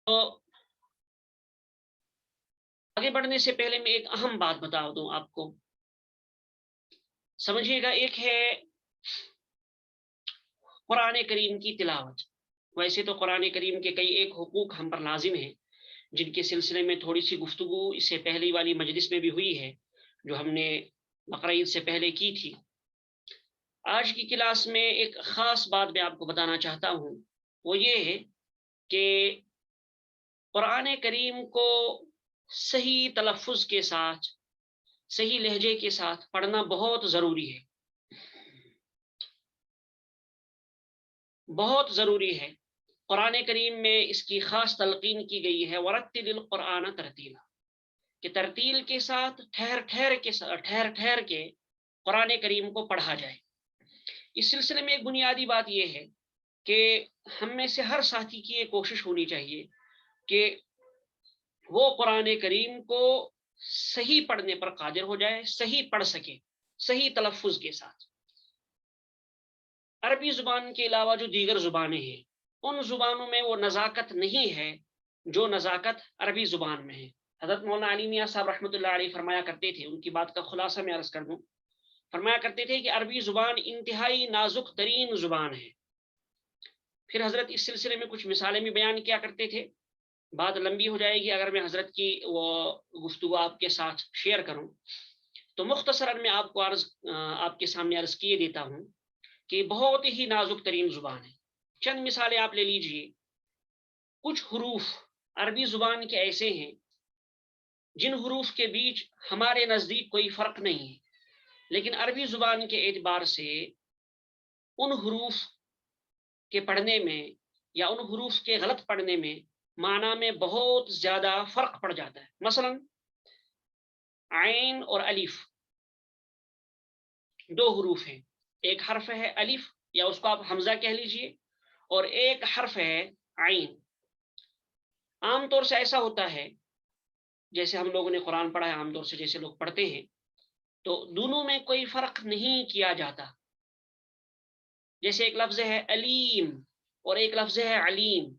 تو آگے بڑھنے سے پہلے میں ایک اہم بات بتا دوں آپ کو، سمجھیے گا۔ ایک ہے قرآن کریم کی تلاوت۔ ویسے تو قرآن کریم کے کئی ایک حقوق ہم پر لازم ہیں، جن کے سلسلے میں تھوڑی سی گفتگو اس سے پہلی والی مجلس میں بھی ہوئی ہے، جو ہم نے بقرہ عید سے پہلے کی تھی۔ آج کی کلاس میں ایک خاص بات میں آپ کو بتانا چاہتا ہوں، وہ یہ ہے کہ قرآن کریم کو صحیح تلفظ کے ساتھ، صحیح لہجے کے ساتھ پڑھنا بہت ضروری ہے، بہت ضروری ہے۔ قرآن کریم میں اس کی خاص تلقین کی گئی ہے، وَرَتِّلِ الْقُرْآنَ تَرْتِیلًا، کہ ترتیل کے ساتھ ٹھہر ٹھہر کے قرآن کریم کو پڑھا جائے۔ اس سلسلے میں ایک بنیادی بات یہ ہے کہ ہم میں سے ہر ساتھی کی یہ کوشش ہونی چاہیے کہ وہ قرآن کریم کو صحیح پڑھنے پر قادر ہو جائے، صحیح پڑھ سکے، صحیح تلفظ کے ساتھ۔ عربی زبان کے علاوہ جو دیگر زبانیں ہیں، ان زبانوں میں وہ نزاکت نہیں ہے جو نزاکت عربی زبان میں ہے۔ حضرت مولانا علی میاں صاحب رحمۃ اللہ علیہ فرمایا کرتے تھے، ان کی بات کا خلاصہ میں عرض کر دوں، فرمایا کرتے تھے کہ عربی زبان انتہائی نازک ترین زبان ہے۔ پھر حضرت اس سلسلے میں کچھ مثالیں بھی بیان کیا کرتے تھے، بات لمبی ہو جائے گی اگر میں حضرت کی وہ گفتگو آپ کے ساتھ شیئر کروں، تو مختصراً میں آپ کو آپ کے سامنے عرض کیے دیتا ہوں کہ بہت ہی نازک ترین زبان ہے۔ چند مثالیں آپ لے لیجئے۔ کچھ حروف عربی زبان کے ایسے ہیں جن حروف کے بیچ ہمارے نزدیک کوئی فرق نہیں ہے، لیکن عربی زبان کے اعتبار سے ان حروف کے پڑھنے میں یا ان حروف کے غلط پڑھنے میں معنی میں بہت زیادہ فرق پڑ جاتا ہے۔ مثلا عین اور الف دو حروف ہیں، ایک حرف ہے الف یا اس کو آپ حمزہ کہہ لیجئے، اور ایک حرف ہے عین۔ عام طور سے ایسا ہوتا ہے، جیسے ہم لوگوں نے قرآن پڑھا ہے، عام طور سے جیسے لوگ پڑھتے ہیں، تو دونوں میں کوئی فرق نہیں کیا جاتا۔ جیسے ایک لفظ ہے علیم اور ایک لفظ ہے علیم،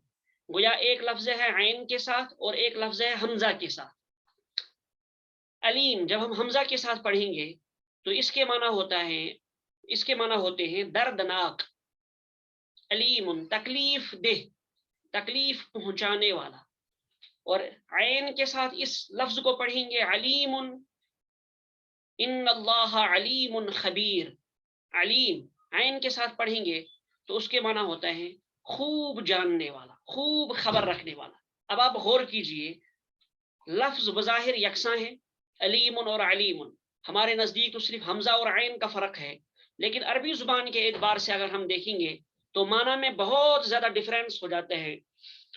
گویا ایک لفظ ہے عین کے ساتھ اور ایک لفظ ہے حمزہ کے ساتھ۔ علیم جب ہم حمزہ کے ساتھ پڑھیں گے تو اس کے معنی ہوتے ہیں دردناک، علیم تکلیف دہ، تکلیف پہنچانے والا۔ اور عین کے ساتھ اس لفظ کو پڑھیں گے علیم، ان اللہ علیم خبیر، علیم عین کے ساتھ پڑھیں گے تو اس کے معنی ہوتا ہے خوب جاننے والا، خوب خبر رکھنے والا۔ اب آپ غور کیجئے، لفظ بظاہر یکساں ہیں، علیم اور علیم، ہمارے نزدیک تو صرف حمزہ اور عین کا فرق ہے، لیکن عربی زبان کے اعتبار سے اگر ہم دیکھیں گے تو معنی میں بہت زیادہ ڈفرینس ہو جاتے ہیں،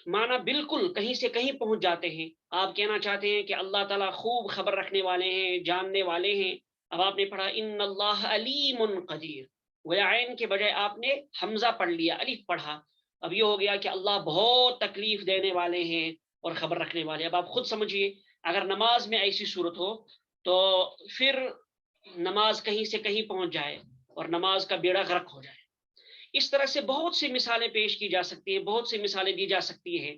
معنی بالکل کہیں سے کہیں پہنچ جاتے ہیں۔ آپ کہنا چاہتے ہیں کہ اللہ تعالیٰ خوب خبر رکھنے والے ہیں، جاننے والے ہیں، اب آپ نے پڑھا ان اللہ علیم قدیر، گویا عین کے بجائے آپ نے حمزہ پڑھ لیا، الف پڑھا، اب یہ ہو گیا کہ اللہ بہت تکلیف دینے والے ہیں اور خبر رکھنے والے۔ اب آپ خود سمجھیے، اگر نماز میں ایسی صورت ہو تو پھر نماز کہیں سے کہیں پہنچ جائے اور نماز کا بیڑا غرق ہو جائے۔ اس طرح سے بہت سی مثالیں پیش کی جا سکتی ہیں، بہت سی مثالیں دی جا سکتی ہیں۔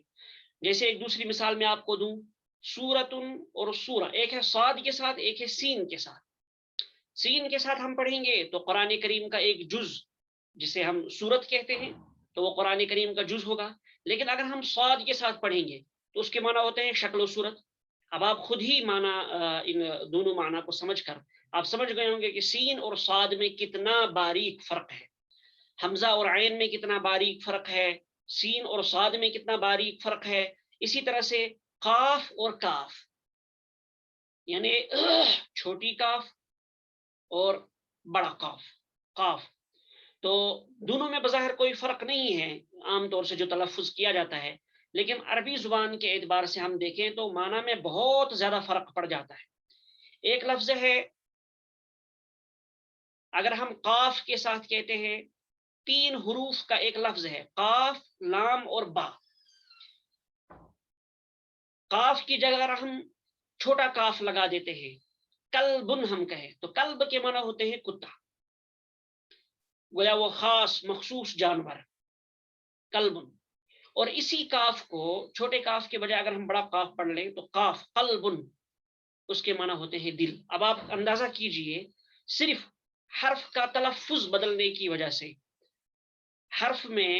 جیسے ایک دوسری مثال میں آپ کو دوں، سورتن اور سورہ، ایک ہے صاد کے ساتھ، ایک ہے سین کے ساتھ۔ سین کے ساتھ ہم پڑھیں گے تو قرآن کریم کا ایک جز جسے ہم سورت کہتے ہیں تو وہ قرآن کریم کا جز ہوگا، لیکن اگر ہم صاد کے ساتھ پڑھیں گے تو اس کے معنی ہوتے ہیں شکل و صورت۔ اب آپ خود ہی معنی ان دونوں معنی کو سمجھ کر آپ سمجھ گئے ہوں گے کہ سین اور صاد میں کتنا باریک فرق ہے، حمزہ اور عین میں کتنا باریک فرق ہے، سین اور صاد میں کتنا باریک فرق ہے۔ اسی طرح سے قاف اور کاف، یعنی چھوٹی کاف اور بڑا قاف، قاف تو دونوں میں بظاہر کوئی فرق نہیں ہے عام طور سے جو تلفظ کیا جاتا ہے، لیکن عربی زبان کے اعتبار سے ہم دیکھیں تو معنی میں بہت زیادہ فرق پڑ جاتا ہے۔ ایک لفظ ہے، اگر ہم قاف کے ساتھ کہتے ہیں، تین حروف کا ایک لفظ ہے، قاف، لام اور با۔ قاف کی جگہ اگر ہم چھوٹا کاف لگا دیتے ہیں، کلبن ہم کہیں تو کلب کے معنی ہوتے ہیں کتا، گویا وہ خاص مخصوص جانور، کلبن۔ اور اسی کاف کو چھوٹے کاف کے بجائے اگر ہم بڑا کاف پڑھ لیں تو کاف قلب، اس کے معنی ہوتے ہیں دل۔ اب آپ اندازہ کیجئے صرف حرف کا تلفظ بدلنے کی وجہ سے، حرف میں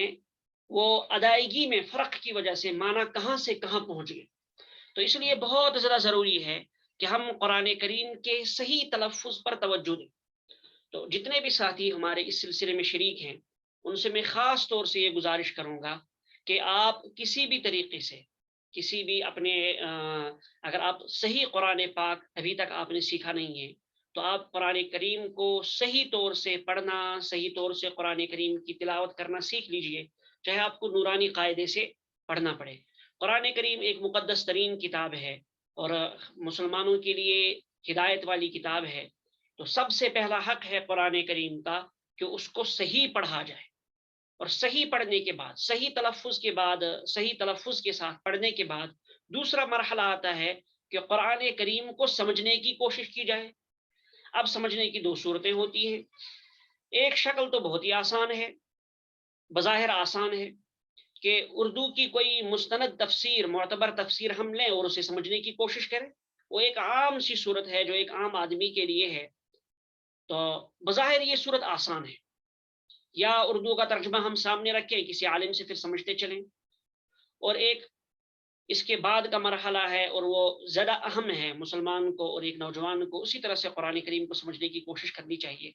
وہ ادائیگی میں فرق کی وجہ سے معنی کہاں سے کہاں پہنچ گئے۔ تو اس لیے بہت زیادہ ضروری ہے کہ ہم قرآن کریم کے صحیح تلفظ پر توجہ دیں۔ تو جتنے بھی ساتھی ہمارے اس سلسلے میں شریک ہیں، ان سے میں خاص طور سے یہ گزارش کروں گا کہ آپ کسی بھی طریقے سے، کسی بھی اپنے اگر آپ صحیح قرآن پاک ابھی تک آپ نے سیکھا نہیں ہے تو آپ قرآن کریم کو صحیح طور سے پڑھنا، صحیح طور سے قرآن کریم کی تلاوت کرنا سیکھ لیجئے، چاہے آپ کو نورانی قاعدے سے پڑھنا پڑے۔ قرآن کریم ایک مقدس ترین کتاب ہے اور مسلمانوں کے لیے ہدایت والی کتاب ہے۔ تو سب سے پہلا حق ہے قرآن کریم کا کہ اس کو صحیح پڑھا جائے، اور صحیح پڑھنے کے بعد، صحیح تلفظ کے بعد، صحیح تلفظ کے ساتھ پڑھنے کے بعد دوسرا مرحلہ آتا ہے کہ قرآن کریم کو سمجھنے کی کوشش کی جائے۔ اب سمجھنے کی دو صورتیں ہوتی ہیں۔ ایک شکل تو بہت ہی آسان ہے، بظاہر آسان ہے، کہ اردو کی کوئی مستند تفسیر، معتبر تفسیر ہم لیں اور اسے سمجھنے کی کوشش کریں۔ وہ ایک عام سی صورت ہے جو ایک عام آدمی کے لیے ہے، تو بظاہر یہ صورت آسان ہے۔ یا اردو کا ترجمہ ہم سامنے رکھیں، کسی عالم سے پھر سمجھتے چلیں۔ اور ایک اس کے بعد کا مرحلہ ہے اور وہ زیادہ اہم ہے، مسلمان کو اور ایک نوجوان کو اسی طرح سے قرآن کریم کو سمجھنے کی کوشش کرنی چاہیے۔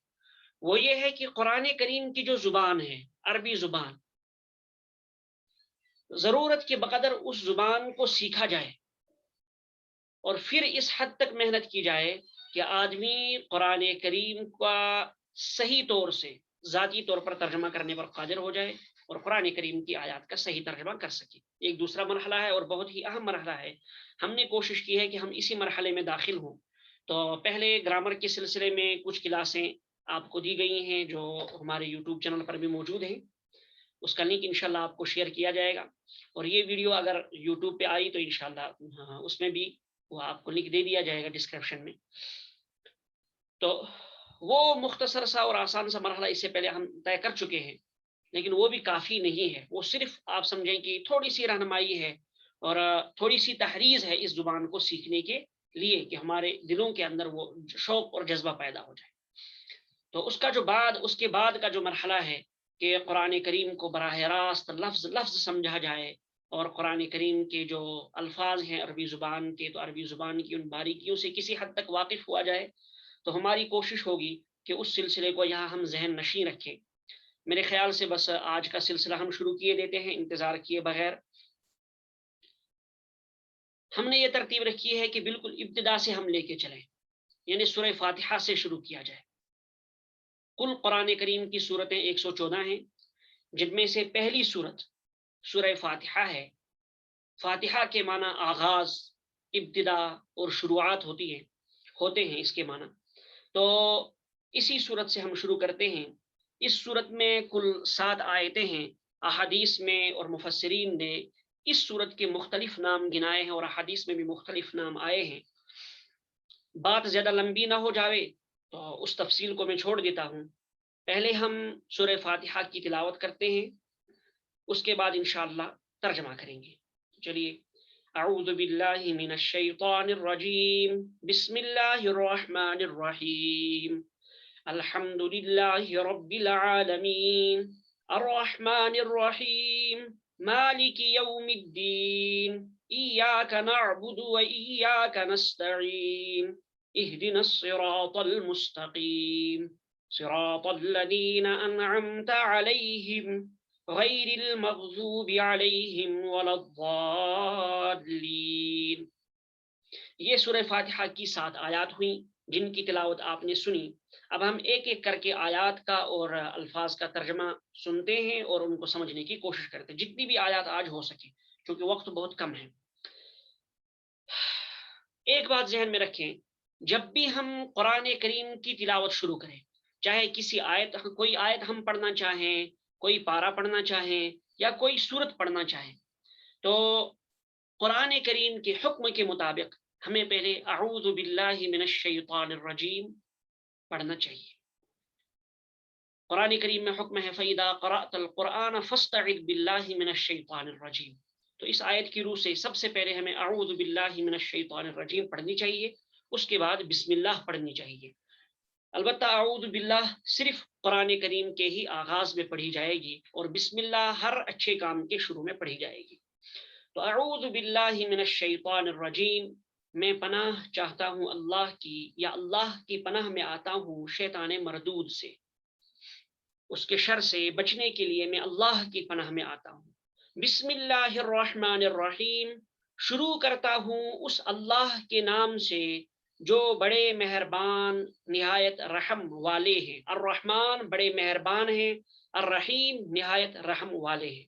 وہ یہ ہے کہ قرآن کریم کی جو زبان ہے، عربی زبان، ضرورت کے بقدر اس زبان کو سیکھا جائے اور پھر اس حد تک محنت کی جائے کہ آدمی قرآن کریم کا صحیح طور سے ذاتی طور پر ترجمہ کرنے پر قادر ہو جائے اور قرآن کریم کی آیات کا صحیح ترجمہ کر سکے۔ ایک دوسرا مرحلہ ہے اور بہت ہی اہم مرحلہ ہے۔ ہم نے کوشش کی ہے کہ ہم اسی مرحلے میں داخل ہوں۔ تو پہلے گرامر کے سلسلے میں کچھ کلاسیں آپ کو دی گئی ہیں جو ہمارے یوٹیوب چینل پر بھی موجود ہیں، اس کا لنک انشاءاللہ آپ کو شیئر کیا جائے گا، اور یہ ویڈیو اگر یوٹیوب پہ آئی تو انشاءاللہ اس میں بھی وہ آپ کو لنک دے دیا جائے گا ڈسکرپشن میں۔ تو وہ مختصر سا اور آسان سا مرحلہ اس سے پہلے ہم طے کر چکے ہیں، لیکن وہ بھی کافی نہیں ہے۔ وہ صرف آپ سمجھیں کہ تھوڑی سی رہنمائی ہے اور تھوڑی سی تحریض ہے اس زبان کو سیکھنے کے لیے کہ ہمارے دلوں کے اندر وہ شوق اور جذبہ پیدا ہو جائے۔ تو اس کے بعد کا جو مرحلہ ہے کہ قرآن کریم کو براہ راست لفظ لفظ سمجھا جائے، اور قرآن کریم کے جو الفاظ ہیں عربی زبان کے، تو عربی زبان کی ان باریکیوں سے کسی حد تک واقف ہوا جائے، تو ہماری کوشش ہوگی کہ اس سلسلے کو یہاں ہم ذہن نشین رکھیں۔ میرے خیال سے بس آج کا سلسلہ ہم شروع کیے دیتے ہیں انتظار کیے بغیر۔ ہم نے یہ ترتیب رکھی ہے کہ بالکل ابتدا سے ہم لے کے چلیں، یعنی سورہ فاتحہ سے شروع کیا جائے۔ کل قرآن کریم کی صورتیں 114 ہیں، جن میں سے پہلی صورت سورہ فاتحہ ہے۔ فاتحہ کے معنی آغاز، ابتدا اور شروعات ہوتے ہیں اس کے معنی۔ تو اسی صورت سے ہم شروع کرتے ہیں۔ اس صورت میں کل 7 آیتیں ہیں۔ احادیث میں اور مفسرین نے اس صورت کے مختلف نام گنائے ہیں اور احادیث میں بھی مختلف نام آئے ہیں۔ بات زیادہ لمبی نہ ہو جاوے تو اس تفصیل کو میں چھوڑ دیتا ہوں۔ پہلے ہم سورہ فاتحہ کی تلاوت کرتے ہیں، اس کے بعد انشاءاللہ ترجمہ کریں گے۔ چلیے، اعوذ باللہ من الشیطان الرجیم، بسم اللہ الرحمن الرحیم، الحمد للہ رب العالمین، الرحمن الرحیم، مالک یوم الدین، ایاک نعبد و ایاک نستعین، اہدنا الصراط المستقیم، صراط الذین انعمت علیہم غیر المغضوب علیہم ولا الضالین۔ یہ سورہ فاتحہ کی 7 آیات ہوئیں جن کی تلاوت آپ نے سنی۔ اب ہم ایک ایک کر کے آیات کا اور الفاظ کا ترجمہ سنتے ہیں اور ان کو سمجھنے کی کوشش کرتے ہیں، جتنی بھی آیات آج ہو سکے، کیونکہ وقت بہت کم ہے۔ ایک بات ذہن میں رکھیں، جب بھی ہم قرآن کریم کی تلاوت شروع کریں، چاہے کوئی آیت ہم پڑھنا چاہیں، کوئی پارہ پڑھنا چاہیں یا کوئی سورت پڑھنا چاہیں، تو قرآن کریم کے حکم کے مطابق ہمیں پہلے اعوذ باللہ من الشیطان الرجیم پڑھنا چاہیے۔ قرآن کریم میں حکم ہے فَإِذَا قَرَأْتَ الْقُرْآنَ فَاسْتَعِذْ بِاللَّهِ مِنَ الشَّيْطَانِ الرَّجِيمِ. تو اس آیت کی روح سے سب سے پہلے ہمیں اعوذ باللہ من الشیطان الرجیم پڑھنی چاہیے، اس کے بعد بسم اللہ پڑھنی چاہیے. البتہ اعوذ باللہ صرف قرآن کریم کے ہی آغاز میں پڑھی جائے گی، اور بسم اللہ ہر اچھے کام کے شروع میں پڑھی جائے گی. تو اعوذ باللہ من الشیطان الرجیم، میں پناہ چاہتا ہوں اللہ کی، یا اللہ کی پناہ میں آتا ہوں شیطان مردود سے، اس کے شر سے بچنے کے لیے میں اللہ کی پناہ میں آتا ہوں. بسم اللہ الرحمن الرحیم، شروع کرتا ہوں اس اللہ کے نام سے جو بڑے مہربان نہایت رحم والے ہیں. الرحمن بڑے مہربان ہیں، الرحیم نہایت رحم والے ہیں.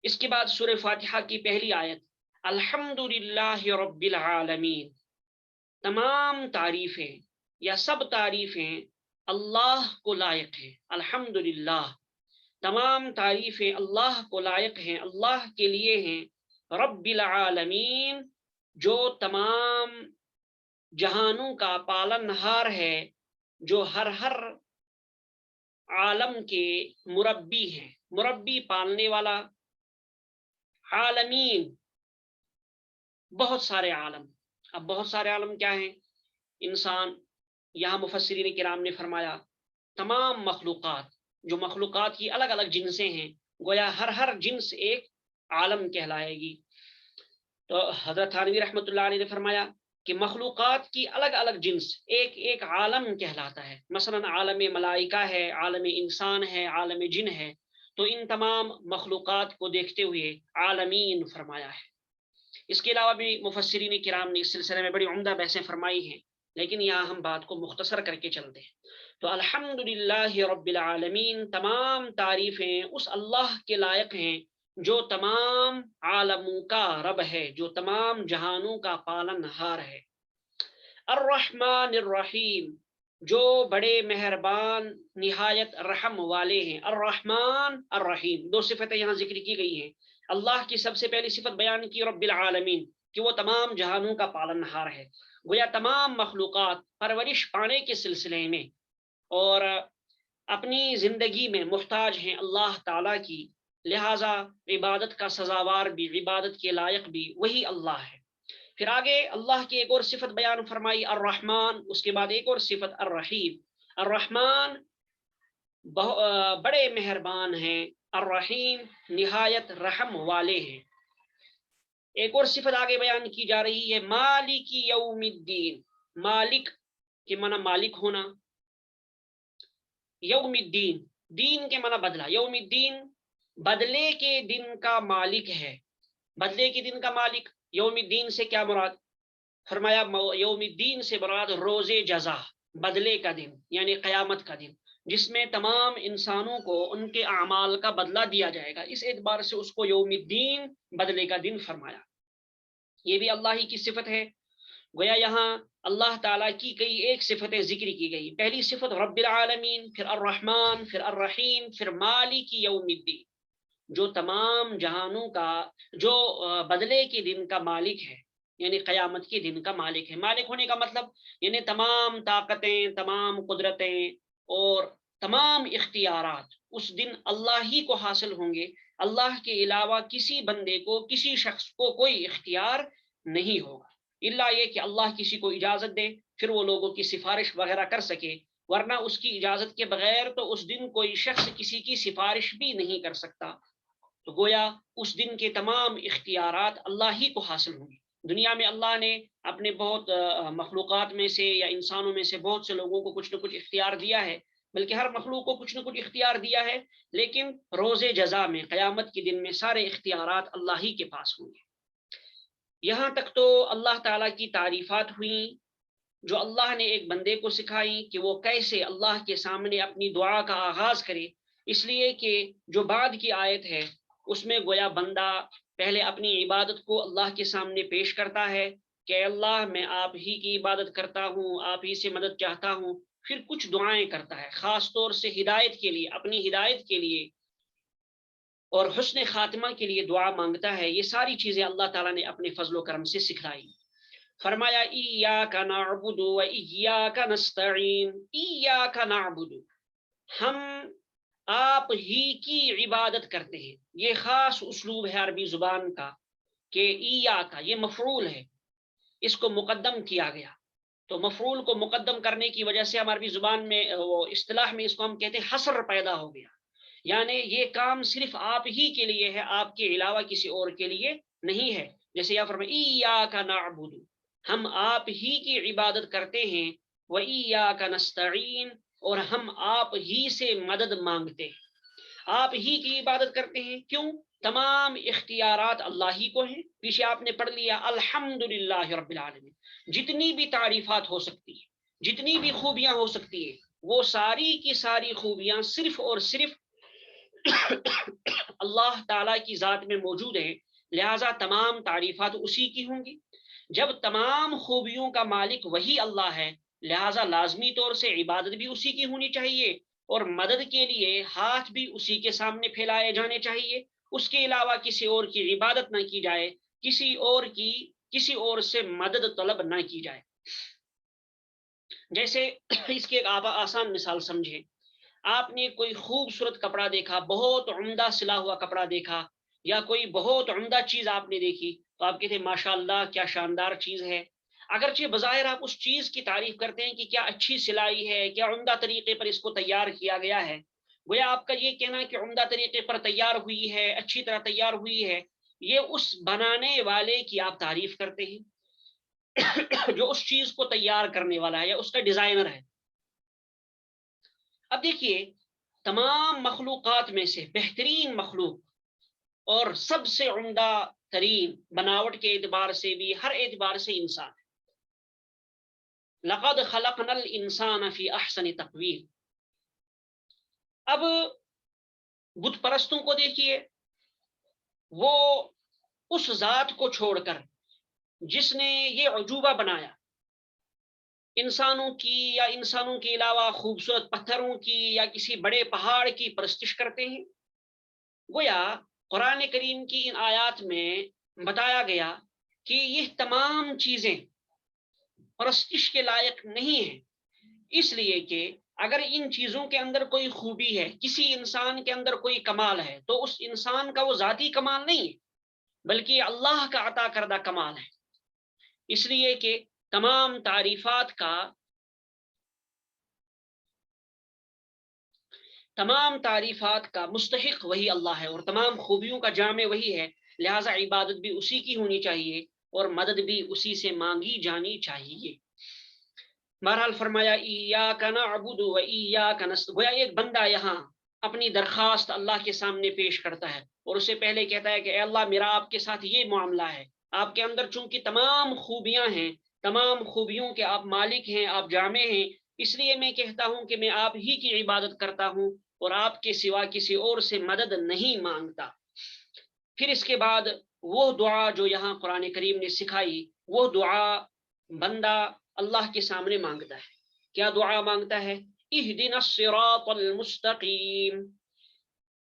اس کے بعد سورہ فاتحہ کی پہلی آیت الحمدللہ رب العالمین، تمام تعریفیں یا سب تعریفیں اللہ کو لائق ہیں. الحمدللہ، تمام تعریفیں اللہ کو لائق ہیں، اللہ کے لیے ہیں. رب العالمین، جو تمام جہانوں کا پالنہار ہے، جو ہر عالم کے مربی ہیں، مربی پالنے والا. عالمین، بہت سارے عالم. اب بہت سارے عالم کیا ہیں؟ انسان، یہاں مفسرین کرام نے فرمایا تمام مخلوقات، جو مخلوقات کی الگ الگ جنسیں ہیں، گویا ہر جنس ایک عالم کہلائے گی. تو حضرت تھانوی رحمۃ اللہ علیہ نے فرمایا کہ مخلوقات کی الگ الگ جنس ایک ایک عالم کہلاتا ہے. مثلا عالم ملائکہ ہے، عالم انسان ہے، عالم جن ہے. تو ان تمام مخلوقات کو دیکھتے ہوئے عالمین فرمایا ہے. اس کے علاوہ بھی مفسرین کرام نے اس سلسلے میں بڑی عمدہ بحثیں فرمائی ہیں، لیکن یہاں ہم بات کو مختصر کر کے چلتے ہیں. تو الحمدللہ رب العالمین، تمام تعریفیں اس اللہ کے لائق ہیں جو تمام عالموں کا رب ہے، جو تمام جہانوں کا پالنہار ہے. الرحمن الرحیم، جو بڑے مہربان نہایت رحم والے ہیں. الرحمن الرحیم، دو صفتیں یہاں ذکر کی گئی ہیں. اللہ کی سب سے پہلی صفت بیان کی رب العالمین، کہ وہ تمام جہانوں کا پالنہار ہے. گویا تمام مخلوقات پرورش پانے کے سلسلے میں اور اپنی زندگی میں محتاج ہیں اللہ تعالیٰ کی، لہٰذا عبادت کا سزاوار بھی، عبادت کے لائق بھی وہی اللہ ہے. پھر آگے اللہ کی ایک اور صفت بیان فرمائی الرحمن، اس کے بعد ایک اور صفت الرحیم. الرحمن بڑے مہربان ہیں، الرحیم نہایت رحم والے ہیں. ایک اور صفت آگے بیان کی جا رہی ہے مالک یوم الدین. مالک کے معنی مالک ہونا، یوم الدین دین کے معنی بدلہ. یوم الدین بدلے کے دن کا مالک ہے، بدلے کے دن کا مالک. یوم الدین سے کیا مراد؟ فرمایا یوم الدین سے مراد روز جزا، بدلے کا دن، یعنی قیامت کا دن، جس میں تمام انسانوں کو ان کے اعمال کا بدلہ دیا جائے گا. اس اعتبار سے اس کو یوم الدین، بدلے کا دن فرمایا. یہ بھی اللہ ہی کی صفت ہے. گویا یہاں اللہ تعالیٰ کی کئی ایک صفتیں ذکر کی گئی. پہلی صفت رب العالمین، پھر الرحمن، پھر الرحیم، پھر مالک یوم الدین، جو تمام جہانوں کا، جو بدلے کے دن کا مالک ہے، یعنی قیامت کے دن کا مالک ہے. مالک ہونے کا مطلب یعنی تمام طاقتیں، تمام قدرتیں اور تمام اختیارات اس دن اللہ ہی کو حاصل ہوں گے. اللہ کے علاوہ کسی بندے کو، کسی شخص کو کوئی اختیار نہیں ہوگا، الا یہ کہ اللہ کسی کو اجازت دے، پھر وہ لوگوں کی سفارش وغیرہ کر سکے، ورنہ اس کی اجازت کے بغیر تو اس دن کوئی شخص کسی کی سفارش بھی نہیں کر سکتا. تو گویا اس دن کے تمام اختیارات اللہ ہی کو حاصل ہوں گے. دنیا میں اللہ نے اپنے بہت مخلوقات میں سے یا انسانوں میں سے بہت سے لوگوں کو کچھ نہ کچھ اختیار دیا ہے، بلکہ ہر مخلوق کو کچھ نہ کچھ اختیار دیا ہے، لیکن روز جزا میں، قیامت کے دن میں سارے اختیارات اللہ ہی کے پاس ہوں گے. یہاں تک تو اللہ تعالیٰ کی تعریفات ہوئیں جو اللہ نے ایک بندے کو سکھائی کہ وہ کیسے اللہ کے سامنے اپنی دعا کا آغاز کرے. اس لیے کہ جو بعد کی آیت ہے اس میں گویا بندہ پہلے اپنی عبادت کو اللہ کے سامنے پیش کرتا ہے کہ اللہ میں آپ ہی کی عبادت کرتا ہوں، آپ ہی سے مدد چاہتا ہوں. پھر کچھ دعائیں کرتا ہے، خاص طور سے ہدایت کے لیے، اپنی ہدایت کے لیے اور حسن خاتمہ کے لیے دعا مانگتا ہے. یہ ساری چیزیں اللہ تعالیٰ نے اپنے فضل و کرم سے سکھلائی. فرمایا ایاک نعبد و ایاک نستعین. ایاک نعبد، ہم آپ ہی کی عبادت کرتے ہیں. یہ خاص اسلوب ہے عربی زبان کا کہ ایاک یہ مفعول ہے، اس کو مقدم کیا گیا. تو مفعول کو مقدم کرنے کی وجہ سے ہماری زبان میں وہ اصطلاح میں اس کو ہم کہتے ہیں حصر پیدا ہو گیا، یعنی یہ کام صرف آپ ہی کے لیے ہے، آپ کے علاوہ کسی اور کے لیے نہیں ہے. جیسے یا فرمائے ایاک نعبد، ہم آپ ہی کی عبادت کرتے ہیں، و ایاک نستعین، اور ہم آپ ہی سے مدد مانگتے ہیں. آپ ہی کی عبادت کرتے ہیں. کیوں؟ تمام اختیارات اللہ ہی کو ہیں. پیچھے آپ نے پڑھ لیا الحمدللہ رب العالمین. جتنی بھی تعریفات ہو سکتی ہیں، جتنی بھی خوبیاں ہو سکتی ہیں، وہ ساری کی ساری خوبیاں صرف اور صرف اللہ تعالی کی ذات میں موجود ہیں. لہذا تمام تعریفات اسی کی ہوں گی. جب تمام خوبیوں کا مالک وہی اللہ ہے، لہذا لازمی طور سے عبادت بھی اسی کی ہونی چاہیے، اور مدد کے لیے ہاتھ بھی اسی کے سامنے پھیلائے جانے چاہیے. اس کے علاوہ کسی اور کی عبادت نہ کی جائے، کسی اور سے مدد طلب نہ کی جائے. جیسے اس کی ایک آسان مثال سمجھیں. آپ نے کوئی خوبصورت کپڑا دیکھا، بہت عمدہ سلا ہوا کپڑا دیکھا، یا کوئی بہت عمدہ چیز آپ نے دیکھی، تو آپ کہتے ہیں ماشاء اللہ کیا شاندار چیز ہے. اگرچہ بظاہر آپ اس چیز کی تعریف کرتے ہیں کہ کیا اچھی سلائی ہے، کیا عمدہ طریقے پر اس کو تیار کیا گیا ہے. گویا آپ کا یہ کہنا کہ عمدہ طریقے پر تیار ہوئی ہے، اچھی طرح تیار ہوئی ہے، یہ اس بنانے والے کی آپ تعریف کرتے ہیں جو اس چیز کو تیار کرنے والا ہے یا اس کا ڈیزائنر ہے. اب دیکھیے، تمام مخلوقات میں سے بہترین مخلوق اور سب سے عمدہ ترین بناوٹ کے اعتبار سے بھی، ہر اعتبار سے انسان ہے. لقد خلقنا الانسان فی احسن تقویم. اب بت پرستوں کو دیکھیے، وہ اس ذات کو چھوڑ کر جس نے یہ عجوبہ بنایا، انسانوں کی یا انسانوں کے علاوہ خوبصورت پتھروں کی یا کسی بڑے پہاڑ کی پرستش کرتے ہیں. گویا قرآن کریم کی ان آیات میں بتایا گیا کہ یہ تمام چیزیں پرستش کے لائق نہیں ہیں، اس لیے کہ اگر ان چیزوں کے اندر کوئی خوبی ہے، کسی انسان کے اندر کوئی کمال ہے، تو اس انسان کا وہ ذاتی کمال نہیں ہے، بلکہ اللہ کا عطا کردہ کمال ہے. اس لیے کہ تمام تعریفات کا مستحق وہی اللہ ہے، اور تمام خوبیوں کا جامع وہی ہے. لہذا عبادت بھی اسی کی ہونی چاہیے، اور مدد بھی اسی سے مانگی جانی چاہیے. بہرحال فرمایا ایاک نعبد و ایاک نستعین. گویا ایک بندہ یہاں اپنی درخواست اللہ کے سامنے پیش کرتا ہے، اور اس سے پہلے کہتا ہے کہ اے اللہ، میرا آپ کے ساتھ یہ معاملہ ہے. آپ کے اندر چونکہ تمام خوبیاں ہیں، تمام خوبیوں کے آپ مالک ہیں، آپ جامع ہیں، اس لیے میں کہتا ہوں کہ میں آپ ہی کی عبادت کرتا ہوں، اور آپ کے سوا کسی اور سے مدد نہیں مانگتا. پھر اس کے بعد وہ دعا جو یہاں قرآن کریم نے سکھائی، وہ دعا بندہ اللہ کے سامنے مانگتا ہے. کیا دعا مانگتا ہے؟ اہدنا الصراط المستقیم،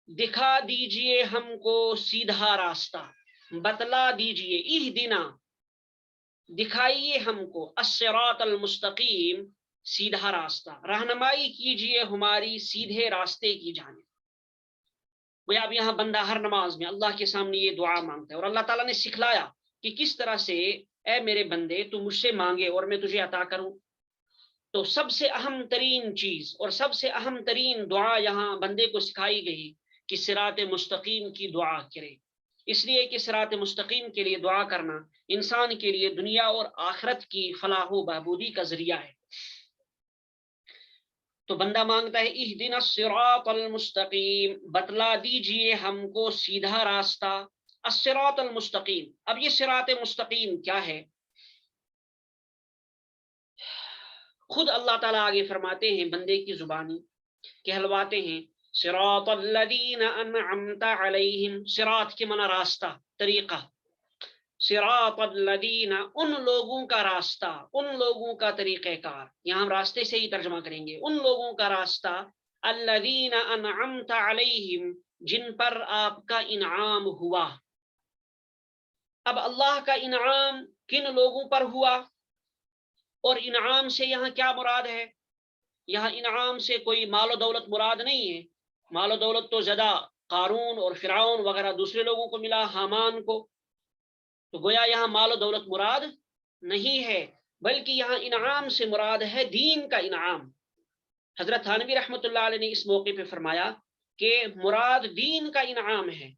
دکھا دیجئے ہم کو سیدھا راستہ، بتلا دیجئے، اہدنا دکھائیے ہم کو، الصراط المستقیم سیدھا راستہ، رہنمائی کیجئے ہماری سیدھے راستے کی جانب. وہ اب یہاں بندہ ہر نماز میں اللہ کے سامنے یہ دعا مانگتا ہے، اور اللہ تعالیٰ نے سکھلایا کہ کس طرح سے اے میرے بندے تو مجھ سے مانگے اور میں تجھے عطا کروں. تو سب سے اہم ترین چیز اور سب سے اہم ترین دعا یہاں بندے کو سکھائی گئی کہ صراط مستقیم کی دعا کرے. اس لیے کہ صراط مستقیم کے لیے دعا کرنا انسان کے لیے دنیا اور آخرت کی فلاح و بہبودی کا ذریعہ ہے. تو بندہ مانگتا ہے اہدنا الصراط المستقیم، بتلا دیجئے ہم کو سیدھا راستہ. الصراط المستقیم، اب یہ صراط مستقیم کیا ہے؟ خود اللہ تعالیٰ آگے فرماتے ہیں، بندے کی زبانی کہلواتے ہیں صراط الذین انعمت علیہم. صراط کے معنی راستہ، طریقہ. صراط الذین، ان لوگوں کا راستہ، ان لوگوں کا طریقہ کار. یہاں ہم راستے سے ہی ترجمہ کریں گے، ان لوگوں کا راستہ الذین انعمت علیہم، جن پر آپ کا انعام ہوا. اب اللہ کا انعام کن لوگوں پر ہوا، اور انعام سے یہاں کیا مراد ہے؟ یہاں انعام سے کوئی مال و دولت مراد نہیں ہے. مال و دولت تو زیادہ قارون اور فرعون وغیرہ دوسرے لوگوں کو ملا، حامان کو، تو گویا یہاں مال و دولت مراد نہیں ہے، بلکہ یہاں انعام سے مراد ہے دین کا انعام. حضرت تھانوی رحمۃ اللہ علیہ نے اس موقع پہ فرمایا کہ مراد دین کا انعام ہے،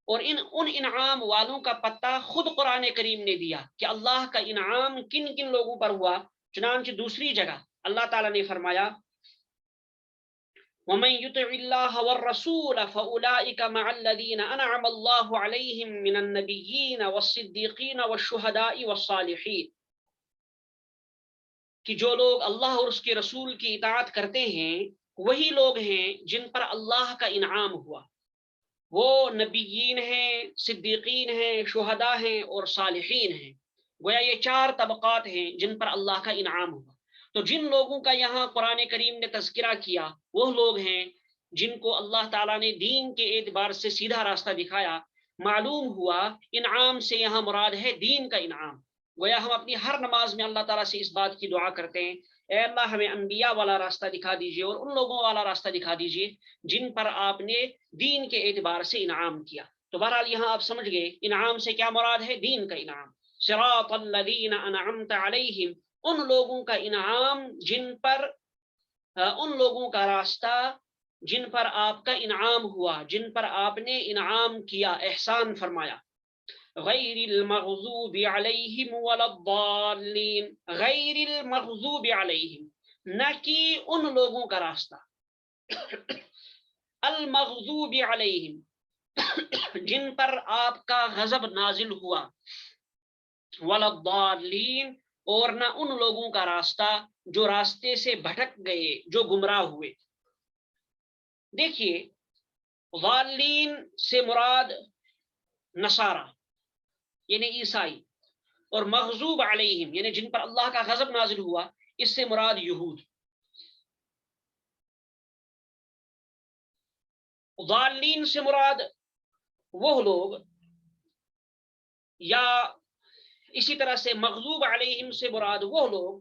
اور ان انعام والوں کا پتہ خود قرآن کریم نے دیا کہ اللہ کا انعام کن کن لوگوں پر ہوا. چنانچہ دوسری جگہ اللہ تعالیٰ نے فرمایا وَمَن يُطِعِ اللَّهَ وَالرَّسُولَ فَأُولَٰئِكَ مَعَ الَّذِينَ أَنْعَمَ اللَّهُ عَلَيْهِم مِّنَ النَّبِيِّينَ وَالصِّدِّيقِينَ وَالشُّهَدَاءِ وَالصَّالِحِينَ، کہ جو لوگ اللہ اور اس کے رسول کی اطاعت کرتے ہیں وہی لوگ ہیں جن پر اللہ کا انعام ہوا. وہ نبیین ہیں، صدیقین ہیں، شہداء ہیں اور صالحین ہیں. گویا یہ چار طبقات ہیں جن پر اللہ کا انعام ہوا. تو جن لوگوں کا یہاں قرآن کریم نے تذکرہ کیا وہ لوگ ہیں جن کو اللہ تعالیٰ نے دین کے اعتبار سے سیدھا راستہ دکھایا. معلوم ہوا انعام سے یہاں مراد ہے دین کا انعام. گویا ہم اپنی ہر نماز میں اللہ تعالیٰ سے اس بات کی دعا کرتے ہیں، اے اللہ ہمیں انبیاء والا راستہ دکھا دیجئے اور ان لوگوں والا راستہ دکھا دیجئے جن پر آپ نے دین کے اعتبار سے انعام کیا. تو بہرحال یہاں آپ سمجھ گئے انعام سے کیا مراد ہے، دین کا انعام. صراط الذین انعمت علیہم، ان لوگوں کا انعام جن پر ان لوگوں کا راستہ جن پر آپ کا انعام ہوا، جن پر آپ نے انعام کیا، احسان فرمایا. غیر المغضوب علیہم ولا الضالین، غیر المغضوب علیہم، نہ کہ ان لوگوں کا راستہ، المغضوب علیہم جن پر آپ کا غضب نازل ہوا، ولا الضالین اور نہ ان لوگوں کا راستہ جو راستے سے بھٹک گئے، جو گمراہ ہوئے. دیکھیے ضالین سے مراد نصارہ یعنی عیسائی، اور مغضوب علیہم یعنی جن پر اللہ کا غضب نازل ہوا اس سے مراد یہود. ضالین سے مراد وہ لوگ، یا اسی طرح سے مغضوب علیہم سے مراد وہ لوگ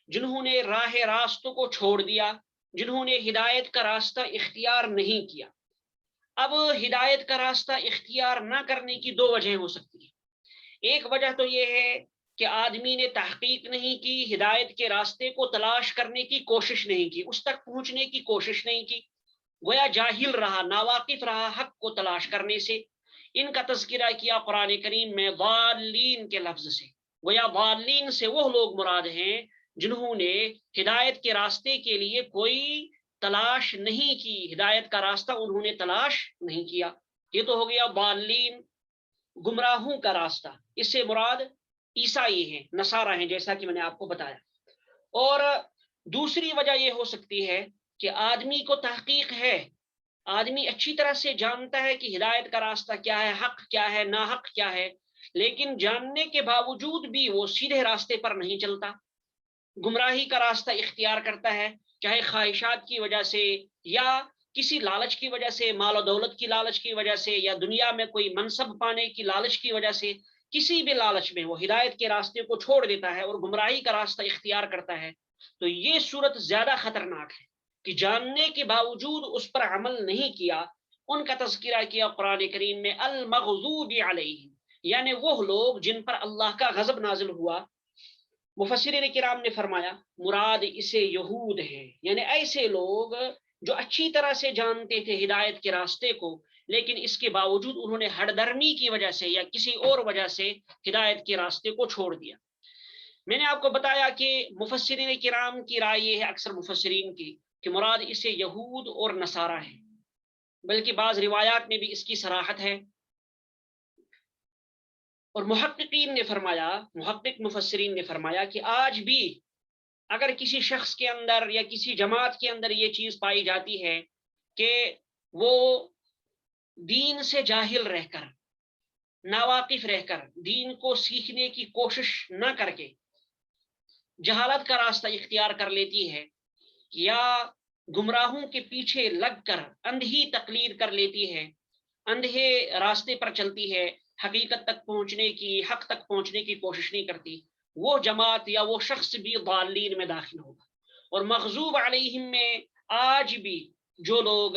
جنہوں نے راہ راست کو چھوڑ دیا، جنہوں نے ہدایت کا راستہ اختیار نہیں کیا. اب ہدایت کا راستہ اختیار نہ کرنے کی دو وجہیں ہو سکتی ہیں. ایک وجہ تو یہ ہے کہ آدمی نے تحقیق نہیں کی، ہدایت کے راستے کو تلاش کرنے کی کوشش نہیں کی، اس تک پہنچنے کی کوشش نہیں کی، گویا جاہل رہا، ناواقف رہا حق کو تلاش کرنے سے. ان کا تذکرہ کیا قرآن کریم میں ضالین کے لفظ سے. گویا ضالین سے وہ لوگ مراد ہیں جنہوں نے ہدایت کے راستے کے لیے کوئی تلاش نہیں کی، ہدایت کا راستہ انہوں نے تلاش نہیں کیا. یہ تو ہو گیا ضالین، گمراہوں کا راستہ. اس سے مراد عیسائی ہیں، نصارہ ہیں، جیسا کہ میں نے آپ کو بتایا. اور دوسری وجہ یہ ہو سکتی ہے کہ آدمی کو تحقیق ہے، آدمی اچھی طرح سے جانتا ہے کہ ہدایت کا راستہ کیا ہے، حق کیا ہے، ناحق کیا ہے، لیکن جاننے کے باوجود بھی وہ سیدھے راستے پر نہیں چلتا، گمراہی کا راستہ اختیار کرتا ہے، چاہے خواہشات کی وجہ سے یا کسی لالچ کی وجہ سے، مال و دولت کی لالچ کی وجہ سے، یا دنیا میں کوئی منصب پانے کی لالچ کی وجہ سے، کسی بھی لالچ میں وہ ہدایت کے راستے کو چھوڑ دیتا ہے اور گمراہی کا راستہ اختیار کرتا ہے. تو یہ صورت زیادہ خطرناک ہے کہ جاننے کے باوجود اس پر عمل نہیں کیا. ان کا تذکرہ کیا قرآن کریم میں المغضوب علیہم، یعنی وہ لوگ جن پر اللہ کا غضب نازل ہوا. مفسرین کرام نے فرمایا مراد اسے یہود ہیں، یعنی ایسے لوگ جو اچھی طرح سے جانتے تھے ہدایت کے راستے کو، لیکن اس کے باوجود انہوں نے ہٹ درمی کی وجہ سے یا کسی اور وجہ سے ہدایت کے راستے کو چھوڑ دیا. میں نے آپ کو بتایا کہ مفسرین کرام کی رائے یہ ہے، اکثر مفسرین کی، کہ مراد اسے یہود اور نصارہ ہے، بلکہ بعض روایات میں بھی اس کی صراحت ہے. اور محققین نے فرمایا، محقق مفسرین نے فرمایا کہ آج بھی اگر کسی شخص کے اندر یا کسی جماعت کے اندر یہ چیز پائی جاتی ہے کہ وہ دین سے جاہل رہ کر، ناواقف رہ کر، دین کو سیکھنے کی کوشش نہ کر کے جہالت کا راستہ اختیار کر لیتی ہے، یا گمراہوں کے پیچھے لگ کر اندھی تقلید کر لیتی ہے، اندھے راستے پر چلتی ہے، حقیقت تک پہنچنے کی، حق تک پہنچنے کی کوشش نہیں کرتی، وہ جماعت یا وہ شخص بھی ضالین میں داخل ہوگا. اور مغضوب علیہم میں آج بھی جو لوگ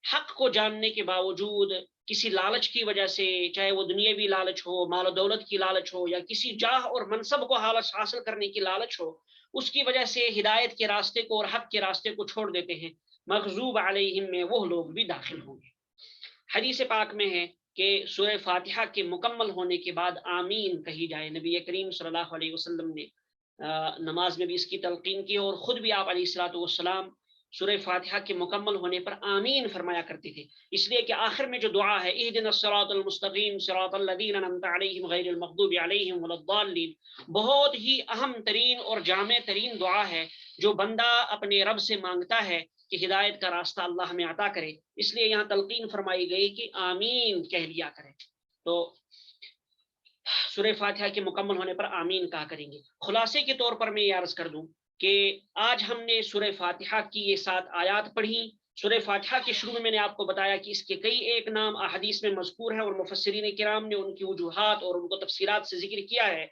حق کو جاننے کے باوجود کسی لالچ کی وجہ سے، چاہے وہ دنیاوی لالچ ہو، مال و دولت کی لالچ ہو، یا کسی جاہ اور منصب کو حاصل کرنے کی لالچ ہو، اس کی وجہ سے ہدایت کے راستے کو اور حق کے راستے کو چھوڑ دیتے ہیں، مغضوب علیہم میں وہ لوگ بھی داخل ہوں گے۔ حدیث پاک میں ہے کہ سورہ فاتحہ کے مکمل ہونے کے بعد آمین کہی جائے۔ نبی کریم صلی اللہ علیہ وسلم نے نماز میں بھی اس کی تلقین کی، اور خود بھی آپ علیہ الصلوۃ والسلام سورہ فاتحہ کے مکمل ہونے پر آمین فرمایا کرتے تھے، اس لیے کہ آخر میں جو دعا ہے اہدنا الصراط المستقیم صراط الذین انعمت علیہم غیر المغضوب علیہم ولا الضالین، بہت ہی اہم ترین اور جامع ترین دعا ہے جو بندہ اپنے رب سے مانگتا ہے کہ ہدایت کا راستہ اللہ ہمیں عطا کرے، اس لیے یہاں تلقین فرمائی گئی کہ آمین کہہ لیا کرے۔ تو سورہ فاتحہ کے مکمل ہونے پر آمین کہا کریں گے۔ خلاصے کے طور پر میں یہ عرض کر دوں کہ آج ہم نے سورہ فاتحہ کی یہ 7 آیات پڑھی۔ سورہ فاتحہ کے شروع میں نے آپ کو بتایا کہ اس کے کئی ایک نام احادیث میں مذکور ہیں، اور مفسرین کرام نے ان کی وجوہات اور ان کو تفسیرات سے ذکر کیا ہے۔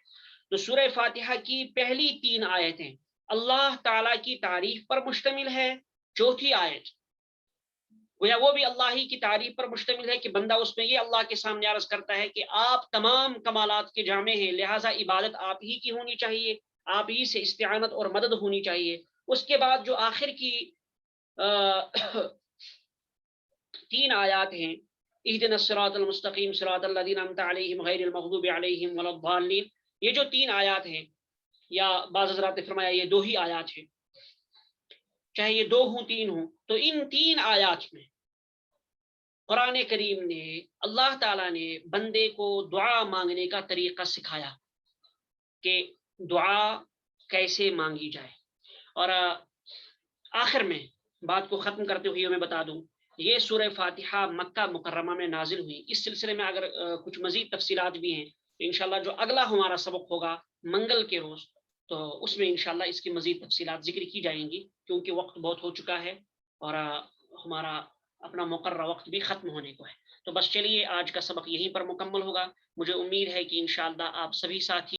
تو سورہ فاتحہ کی پہلی 3 آیتیں اللہ تعالیٰ کی تعریف پر مشتمل ہے، چوتھی آیت گویا وہ بھی اللہ ہی کی تعریف پر مشتمل ہے کہ بندہ اس میں یہ اللہ کے سامنے عرض کرتا ہے کہ آپ تمام کمالات کے جامع ہیں، لہٰذا عبادت آپ ہی کی ہونی چاہیے، آپ ہی سے استعانت اور مدد ہونی چاہیے۔ اس کے بعد جو آخر کی 3 آیات ہیں، اہدنا الصراط المستقیم صراط الذین انعمت علیہم غیر المغضوب علیہم ولا الضالین، یہ جو 3 آیات ہیں، یا بعض حضرات نے فرمایا یہ 2 ہی آیات ہیں، چاہے یہ 2 ہوں 3 ہوں، تو ان 3 آیات میں قرآن کریم نے، اللہ تعالیٰ نے بندے کو دعا مانگنے کا طریقہ سکھایا کہ دعا کیسے مانگی جائے۔ اور آخر میں بات کو ختم کرتے ہوئے میں بتا دوں، یہ سورہ فاتحہ مکہ مکرمہ میں نازل ہوئی۔ اس سلسلے میں اگر کچھ مزید تفصیلات بھی ہیں تو انشاءاللہ جو اگلا ہمارا سبق ہوگا منگل کے روز، تو اس میں انشاءاللہ اس کی مزید تفصیلات ذکر کی جائیں گی، کیونکہ وقت بہت ہو چکا ہے اور ہمارا اپنا مقررہ وقت بھی ختم ہونے کو ہے۔ تو بس چلیے آج کا سبق یہیں پر مکمل ہوگا۔ مجھے امید ہے کہ انشاءاللہ آپ سبھی ساتھی